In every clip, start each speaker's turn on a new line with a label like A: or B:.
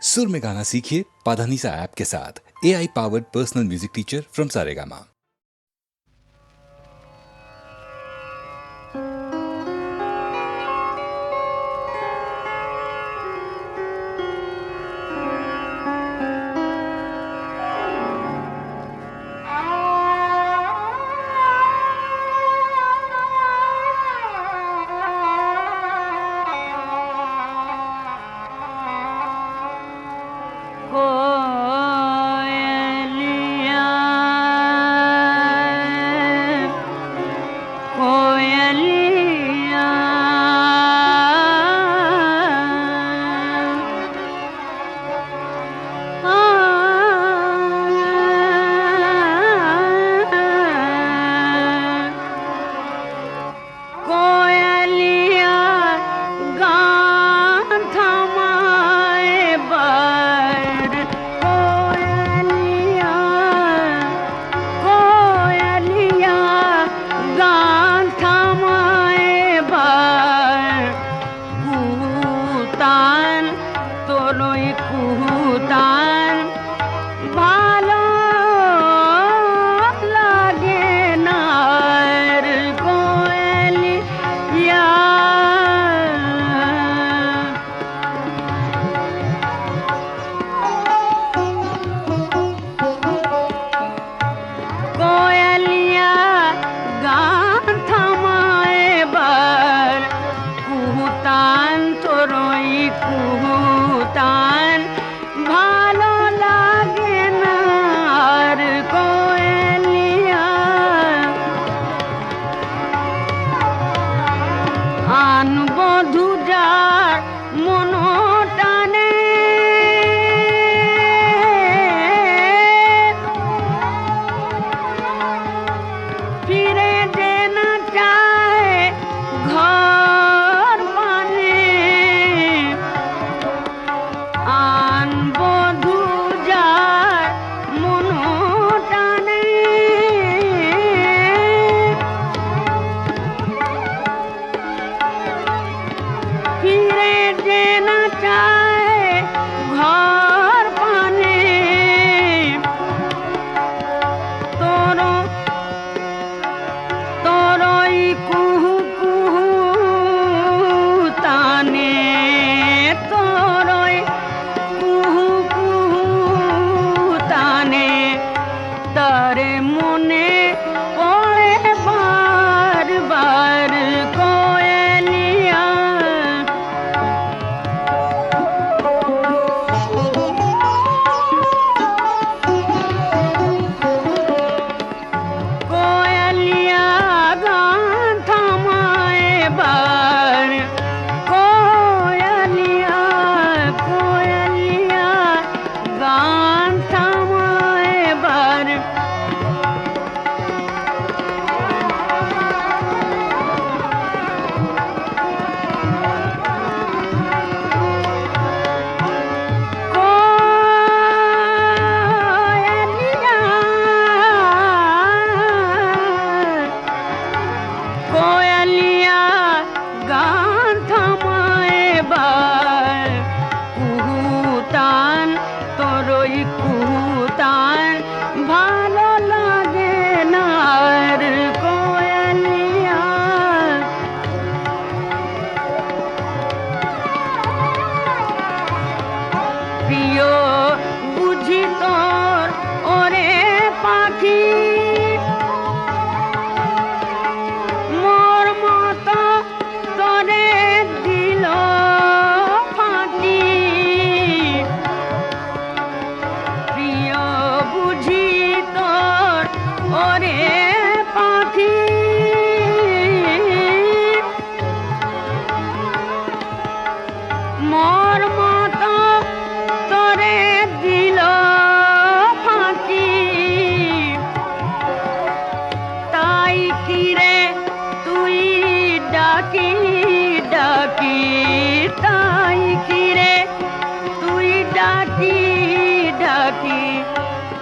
A: सुर में गाना सीखिए पाधानीसा ऐप के साथ। AI powered personal music teacher from Saregama.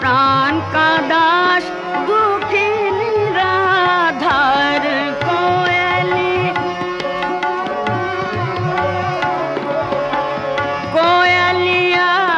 B: प्राण का दास दुखी निराधार कोयली कोयलिया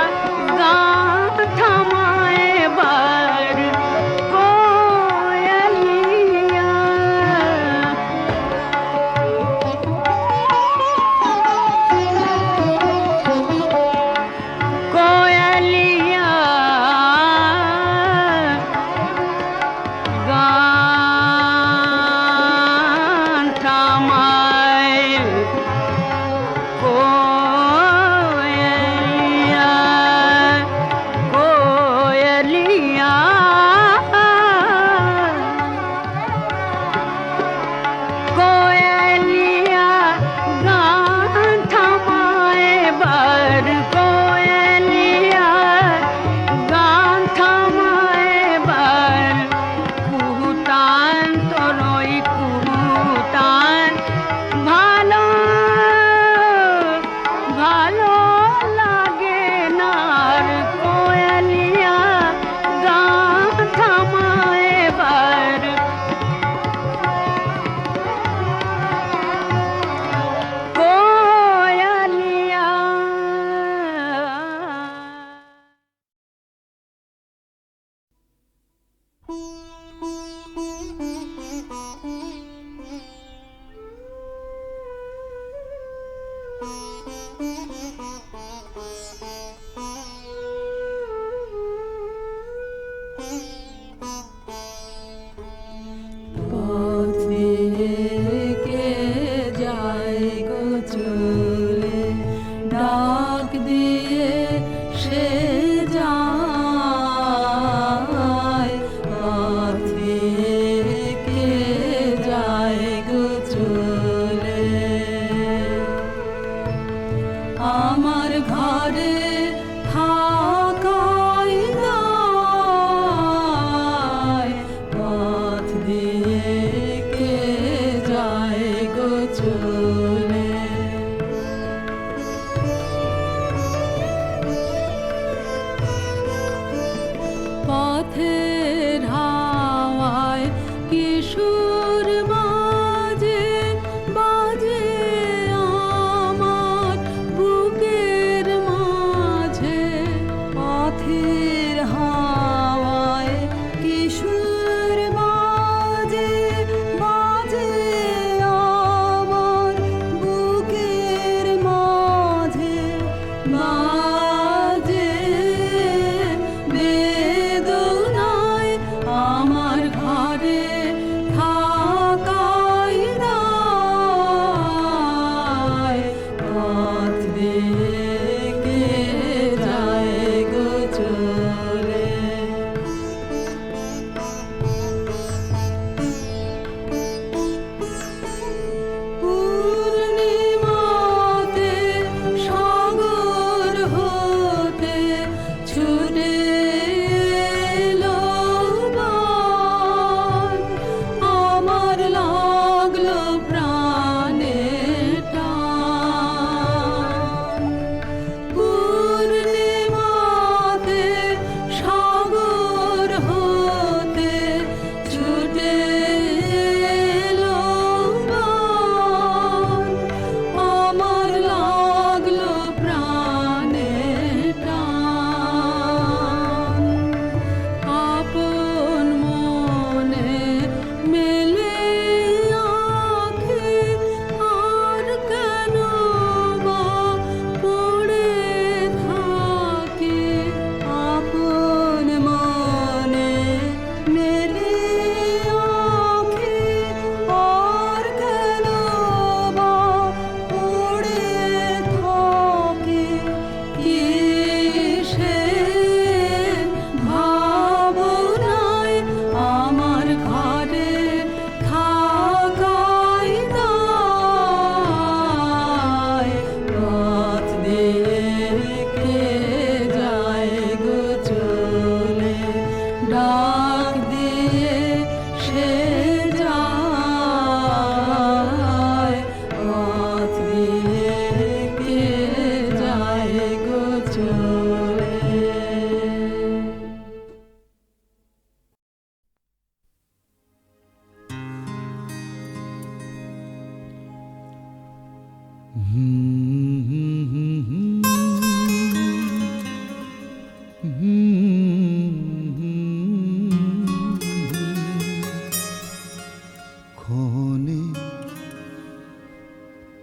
C: ক্ষণে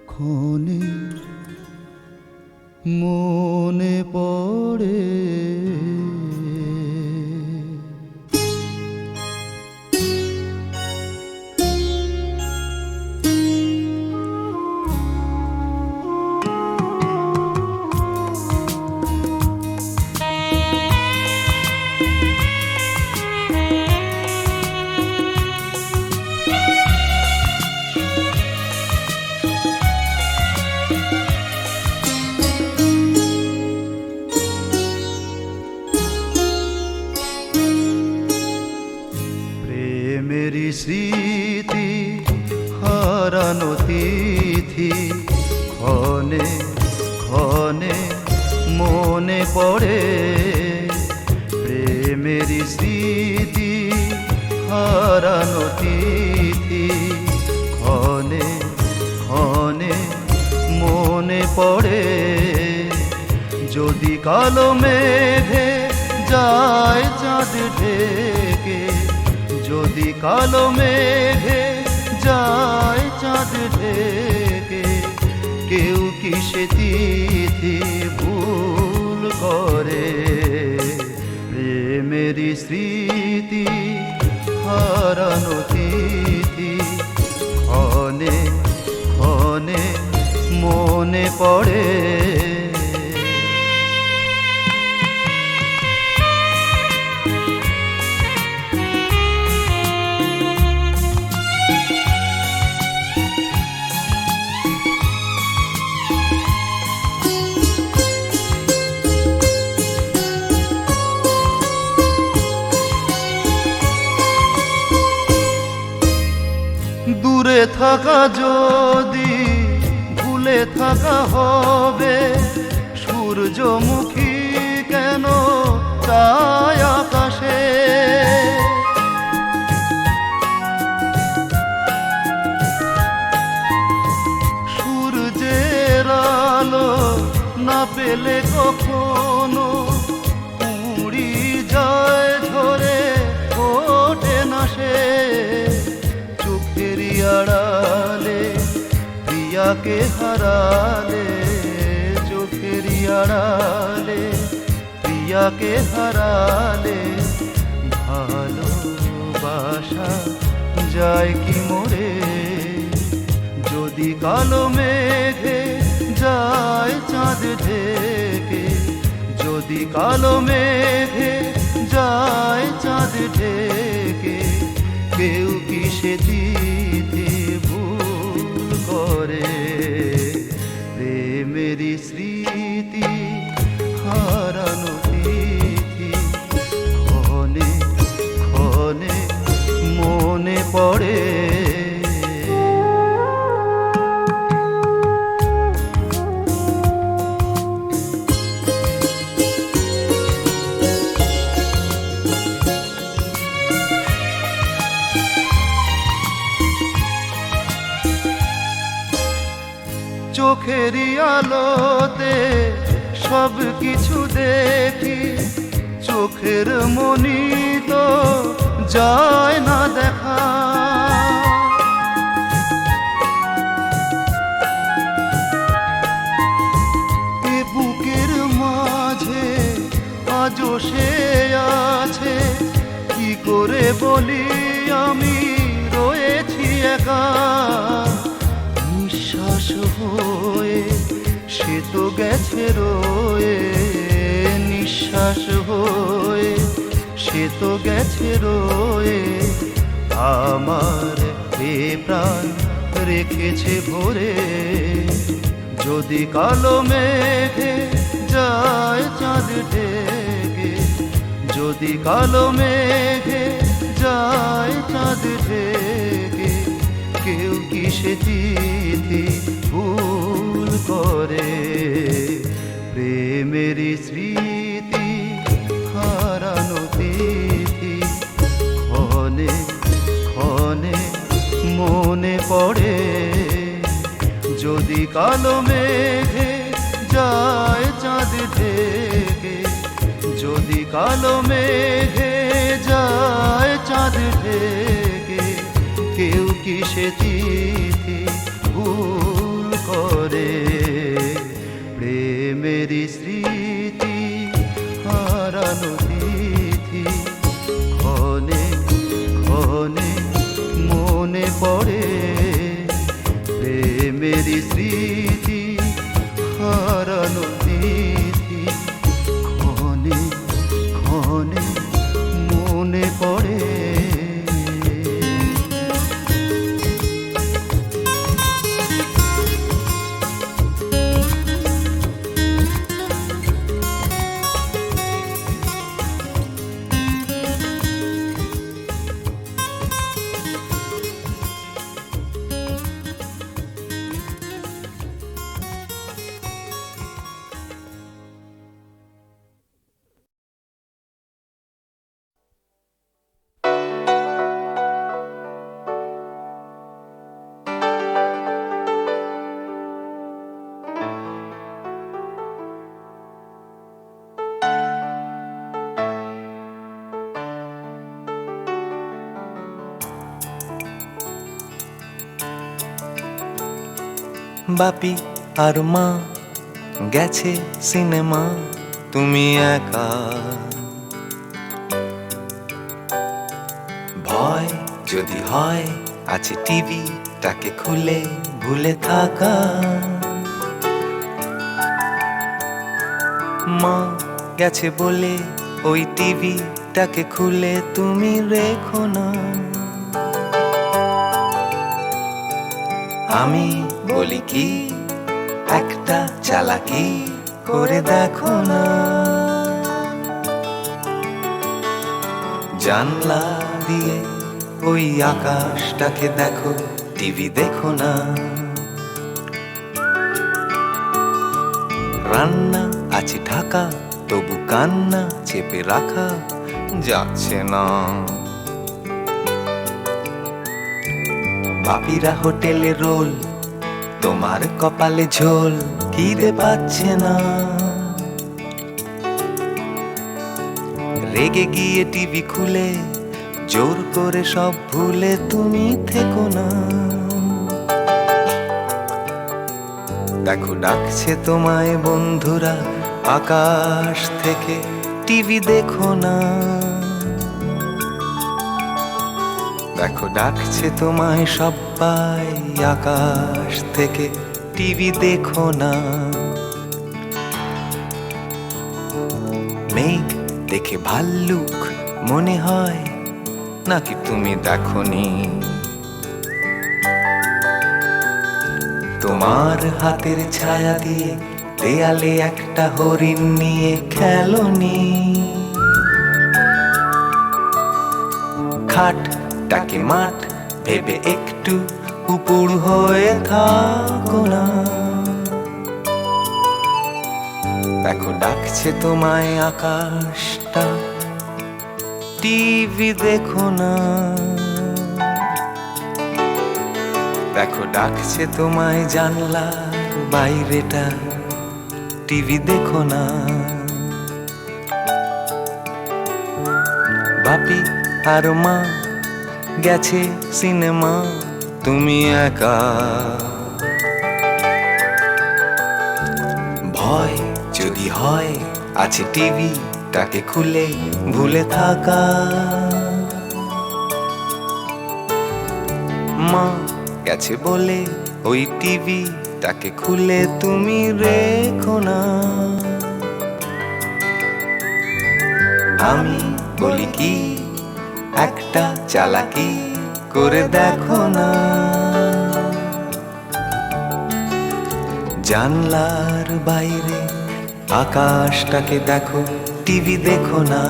C: ক্ষণে মনে পড়ে প্রেমেরই স্মৃতি হারানো তিথি ক্ষণে ক্ষণে মনে পড়ে প্রেমেরই স্মৃতি হারানো তিথি ক্ষণে ক্ষণে মনে পড়ে যদি কালো মেঘে যায় চাঁদ ঢেকে যদি কালো মেঘে যায় চাঁদ ঢেকে কেউ কি সে তিথি ভুল করে প্রেমেরই স্মৃতি হারানো তিথি ক্ষণে ক্ষণে মনে পড়ে দূরে থাকা যদি ভুলে থাকা হবে সূর্যমুখী কেন চায় আকাশে সূর্যের আলো না পেলে কখনো উড়ি যায় ঝরে ওঠে না সে চোখেরই আড়ালে প্রিয়াকে হারালে চোখেরই আড়ালে প্রিয়াকে হারালে ভালোবাসা যায় কি মরে যদি কালো মেঘে যায় চাঁদ ঢেকে যদি কালো মেঘে যায় চাঁদ ঢেকে কেউ কি সে তিথি ভুল করে প্রেমেরই স্মৃতি হারানো তিথি ক্ষণে ক্ষণে মনে পড়ে চোখেরই আলোতে সব কিছু দেখি চোখের মনি তো যায় না দেখা এ বুকের মাঝে আজও সে আছে কি করে বলি আমি রয়েছি একা নিঃশ্বাস হয়ে সে তো গেছে রয়ে নিঃশ্বাস হয়ে সে তো গেছে রয়ে আমার এ প্রাণ রেখেছে ভরে যদি কালো মেঘে যায় চাঁদ ঢেকে যদি কালো মেঘে যায় চাঁদ ঢেকে কেউ কি সে তিথি ভুল করে প্রেমেরই স্মৃতি হারানো তিথি ক্ষণে ক্ষণে মনে পড়ে। যদি কালো মেঘে যায় চাঁদ ঢেকে, যদি কালো মেঘে যায় চাঁদ ঢেকে, কেউ কি সে তিথি ভুল করে? প্রেমেরই স্মৃতি হারানো তিথি ক্ষণে ক্ষণে মনে পড়ে। প্রেমেরই স্মৃতি হারানো তিথি ক্ষণে ক্ষণে মনে পড়ে।
D: বাপি আর মা গেছে সিনেমা, তুমি একা। ভয় যদি হয় আছে টিভিটাকে খুলে ভুলে থাকা। মা গেছে বলে ওই টিভিটাকে খুলে তুমি রেখো না। আমি বলি কি একটা চালাকি করে দেখো না। জানলা দিয়ে ওই আকাশটাকে দেখো, টিভি দেখো না। রান্না আছে ঢাকা, তবু কান্না চেপে রাখা যাচ্ছে না। বাপিরা হোটেলে রোল, তোমার কপালে ঝোল, খিদে পাচ্ছে না। রেগে গিয়ে টিভি খুলে জোর করে সব ভুলে তুমি থেকো না। দেখো ডাকছে তোমায় বন্ধুরা আকাশ থেকে, টিভি দেখো না। দেখো ডাকছে তোমায় সবাই আকাশ থেকে, টিভি দেখো না। মেঘ দেখে ভাল্লুক মনে হয় নাকি তুমি দেখোনি? তোমার হাতের ছায়া দিয়ে দেয়ালে একটা হরিণ নিয়ে খেলোনি? খাটটাকে মাঠ ভেবে একটু উপুর হয়ে থাকো না। দেখো ডাকছে তোমায় আকাশটা, টিভি দেখো না। দেখো ডাকছে তোমায় জানলার বাইরেটা, টিভি দেখো না। বাপি আর মা গেছে সিনেমা, তুমি একা। ভয় যদি হয় আছে টিভিটাকে খুলে ভুলে থাকা। মা গেছে বলে ওই টিভিটাকে খুলে তুমি রেখো না। আমি বলি কি একটা চালাকি করে দেখো না। জানলার বাইরে আকাশটাকে দেখো, টিভি দেখো না।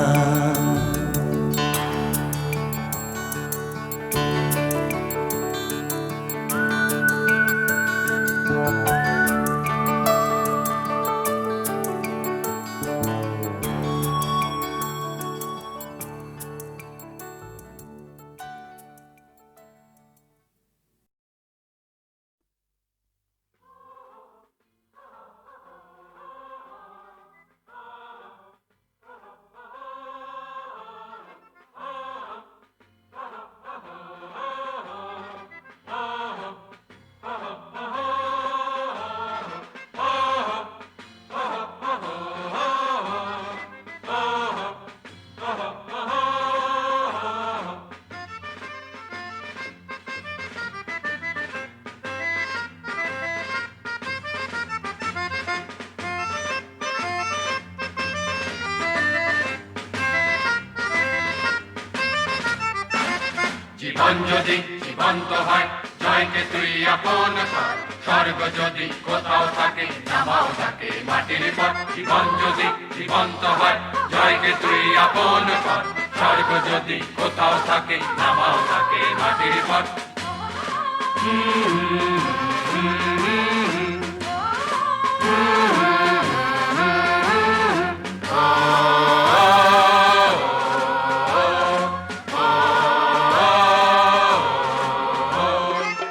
E: জীবন যদি জীবন্ত হয় জয়কে তুই আপন কর স্বর্গ যদি কোথাও থাকে নামাও থাকে মাটির পর জীবন যদি জীবন্ত হয় জয়কে তুই আপন কর স্বর্গ যদি কোথাও থাকে নামাও থাকে মাটির পর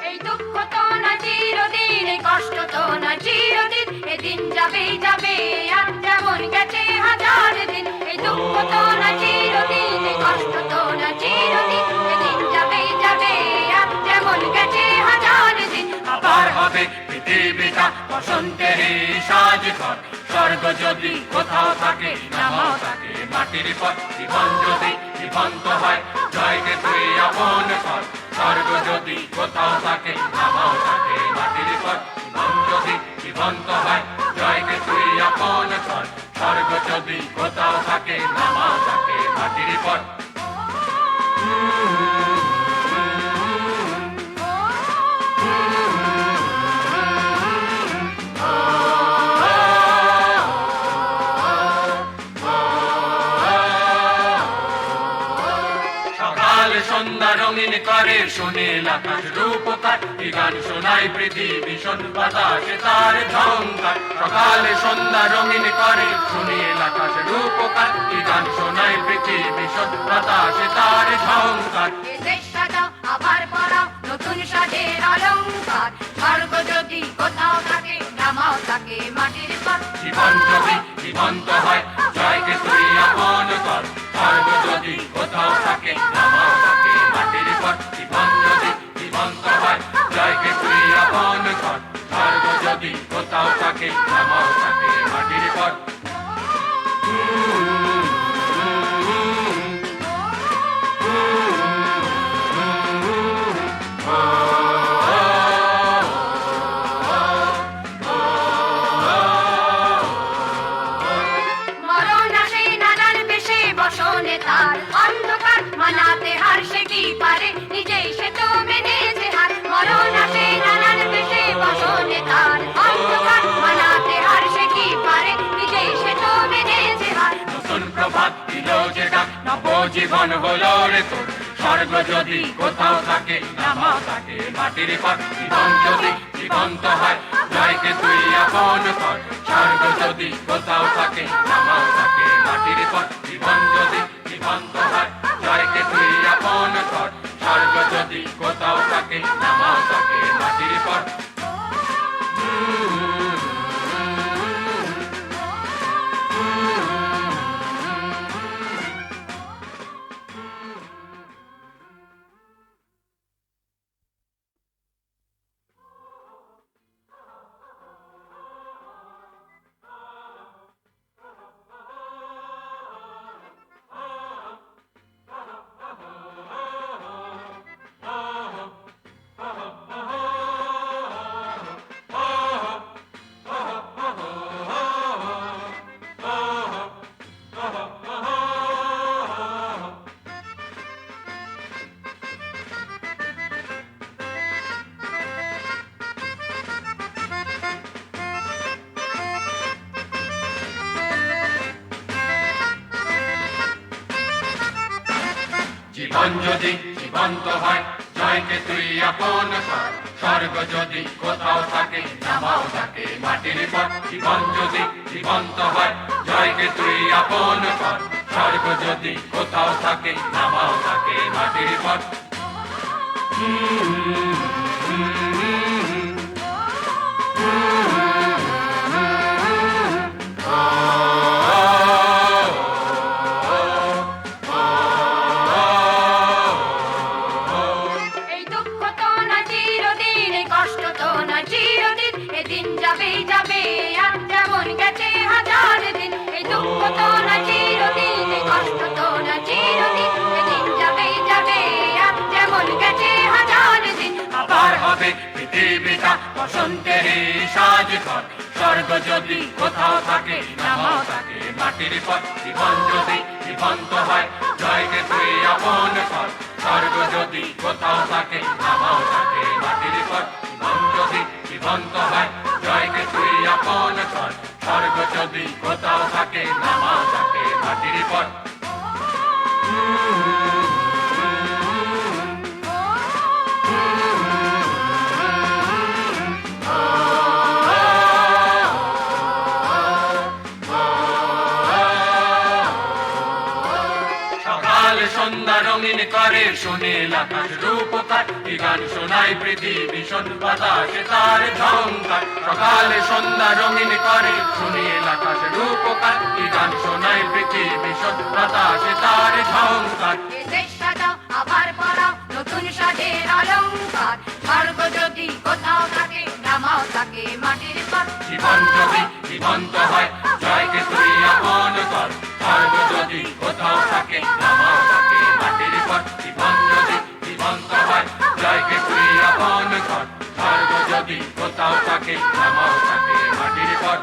B: এই দুঃখ তো না চিরদিন, এই কষ্ট তো না চিরদিন, এদিন যাবে যাবে আর যেমন গেছে হাজার দিন। এই দুঃখ তো না চিরদিন, এই কষ্ট তো না চিরদিন, এদিন যাবে যাবে আর যেমন গেছে হাজার দিন।
E: আবার হবে পৃথিবীটা বসন্তের সাজ ঘর স্বর্গ যদি কোথাও থাকে নামাও থাকে মাটির পর জীবন যদি জীবন্ত হয় জয়কে তুই আপন কর স্বর্গ যদি কোথাও থাকে নামাও থাকে মাটির পর জীবন যদি জীবন্ত হয় জয়কে তুই আপন কর স্বর্গ যদি কোথাও থাকে নামাও থাকে মাটির পর সকাল সন্ধ্যা রঙিন করে সুনীল আকাশ রূপকার এই গান শোনায় পৃথিবী শোন বাতাসে তার ঝংকার সকাল সন্ধ্যা রঙিন করে সুনীল আকাশ রূপকার এই গান শোনায় পৃথিবী শোন বাতাসে তার ঝংকার
B: দেশ সাজাও আবার পড়াও নতুন সাজের অলংকার স্বর্গ যদি কোথাও থাকে নামাও থাকে মাটির পর
E: জীবন যদি জীবন্ত হয় জয়কে তুই আপন কর স্বর্গ যদি কোথাও থাকে নামাও থাকে মাটির পর জীবন যদি জীবন্ত হয় জয়কে তুই আপন কর স্বর্গ যদি কোথাও থাকে নামাও থাকে মাটির পর
B: মরণ আসে নানান বেশে বসনে তার অন্ধকার মানাতে হার সে কি পারে নিজেই সে তো মেনেছে হার মরণ আসে নানান বেশে বসনে তার অন্ধকার মানাতে হার সে কি পারে নিজেই সে তো মেনেছে হার
E: নতুন প্রভাত দিল যে ডাক নব জীবন হলো রে তোর স্বর্গ যদি কোথাও থাকে নামাও থাকে মাটির পর জীবন যদি জীবন্ত হয় জয়কে তুই আপন কর স্বর্গ যদি কোথাও থাকে নামাও থাকে মাটির পর জীবন যদি জীবন্ত হয় জয়কে তুই আপন কর স্বর্গ যদি কোথাও থাকে নামাও থাকে মাটির পর জীবন যদি জীবন্ত হয় জয়কে তুই আপন কর স্বর্গ যদি কোথাও থাকে নামাও থাকে মাটির পর জীবন যদি জীবন্ত হয় জয়কে তুই আপন কর স্বর্গ যদি কোথাও থাকে নামাও থাকে মাটির পর
B: এই দুঃখ তো না চিরদিন, এই কষ্ট তো না চিরদিন, এদিন যাবে যাবে আর যেমন গেছে হাজার দিন। এই দুঃখ তো না চিরদিন, এই কষ্ট তো না চিরদিন, এদিন যাবে যাবে আর যেমন গেছে হাজার দিন।
E: আবার হবে পৃথিবীটা বসন্তের সাজ ঘর স্বর্গ যদি কোথাও থাকে নামাও তাকে মাটির পথ জীবন যদি জীবন্ত হয় জয়কে তুই আপন কর স্বর্গ যদি কোথাও থাকে নামাও তাকে মাটির পথ জীবন যদি জীবন্ত হয় জয়কে তুই আপন কর স্বর্গ যদি কোথাও থাকে নামাও তাকে মাটির পথ সন্ধ্যা রঙিন করে সুনীল আকাশ রূপকার এই গান শোনায় পৃথিবী শোন বাতাসে তার ঝংকার সকালে সন্ধ্যা রঙিন করে সুনীল আকাশ রূপকার এই গান শোনায় পৃথিবী শোন বাতাসে তার ঝংকার
B: দেশ সাজাও আবার পড়াও নতুন সাজের অলংকার স্বর্গ যদি কোথাও থাকে নামাও তাকে মাটির পথ
E: জীবন যদি জীবন্ত হয় জয়কে তুই আপন কর স্বর্গ যদি কোথাও থাকে নামাও তাকে মাটির পথ জীবন যদি জীবন্ত হয় জয়কে তুই আপন কর স্বর্গ যদি কোথাও থাকে নামাও তাকে মাটির পথ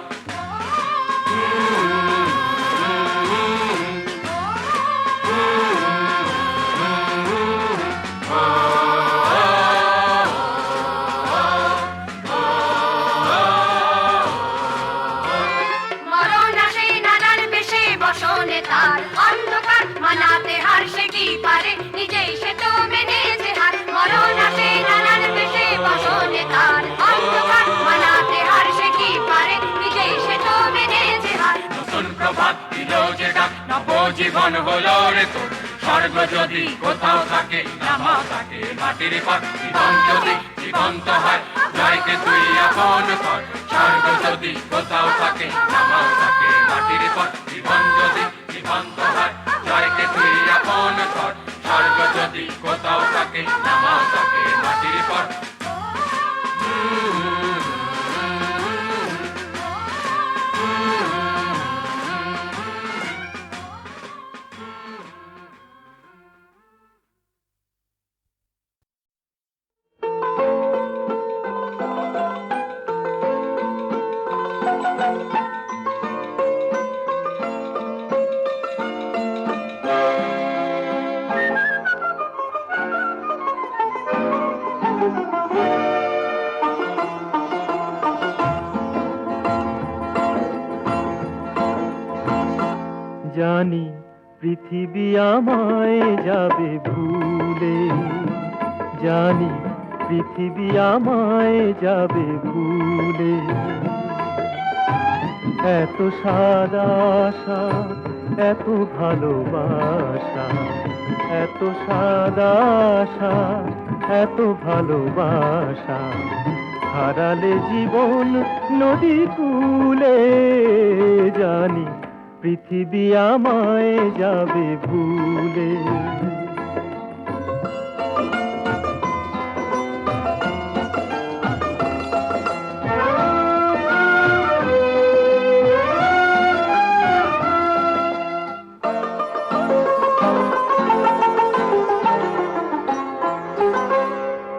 B: মরণ আসে নানান বেশে বসনে তার অন্ধকার মানাতে হার সে কি পারে নিজেই সে তো মেনেছে হার মরণ আসে নানান বেশে বসনে তার অন্ধকার মানাতে হার সে কি পারে নিজেই সে তো মেনেছে হার
E: নতুন প্রভাত দিল যে ডাক নব জীবন হলো রে তোর স্বর্গ যদি কোথাও থাকে নামাও তাকে মাটির পথ জীবন যদি জীবন্ত হয় জয়কে তুই আপন কর স্বর্গ যদি কোথাও থাকে নামাও তাকে মাটির পথ জীবন যদি জীবন্ত হয় জয়কে তুই আপন কর স্বর্গ যদি কোথাও থাকে নামাও তাকে মাটির পথ
F: জানি পৃথিবী আমায় যাবে ভুলে জানি পৃথিবী আমায় যাবে ভুলে এত সাদা আশা এত ভালোবাসা এত সাদা আশা এত ভালোবাসা হারালে জীবন নদী কূলে জানি পৃথিবী আমায় যাবে ভুলে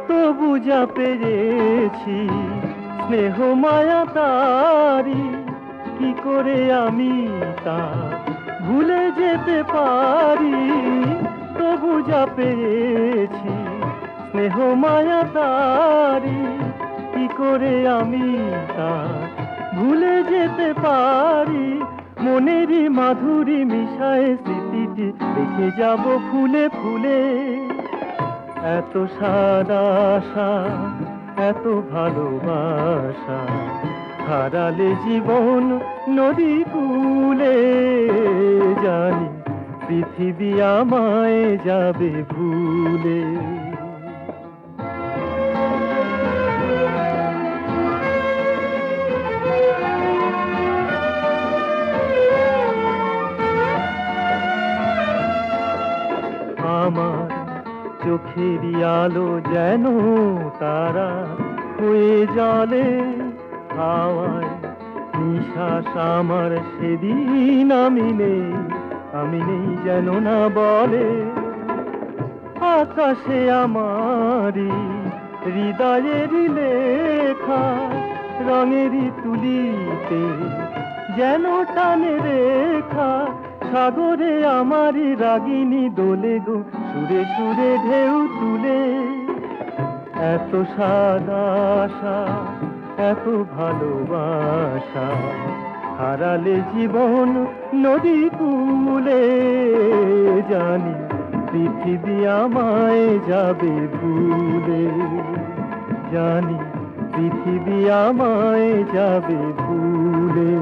F: তবু যা পেরেছি স্নেহ মায়া তারি কি করে আমি তা ভুলে যেতে পারি তবু যা পেয়েছি স্নেহ মায়া তারি কি করে আমি তা ভুলে যেতে পারি মনেরই মাধুরী মিশায় স্মৃতিটি রেখে যাব ফুলে ফুলে এত সাদা আশা এত ভালোবাসা হারালে জীবন নদী কূলে জানি পৃথিবী আমায় যাবে ভুলে আমার চোখেরই আলো যেন তারা হয়ে জলে হাওয়ায় নিঃশ্বাস আমার সেদিন আমি নেই যেন না বলে আকাশে আমারই হৃদয়ের লেখা রঙেরই তুলিতে যেন টানে রেখা সাগরে আমারই রাগিনী দোলে গো সুরে সুরে ঢেউ তুলে এত সাদা আশা এত ভালোবাসা হারালে জীবন নদী কূলে জানি পৃথিবী আমায় যাবে ভুলে জানি পৃথিবী আমায় যাবে ভুলে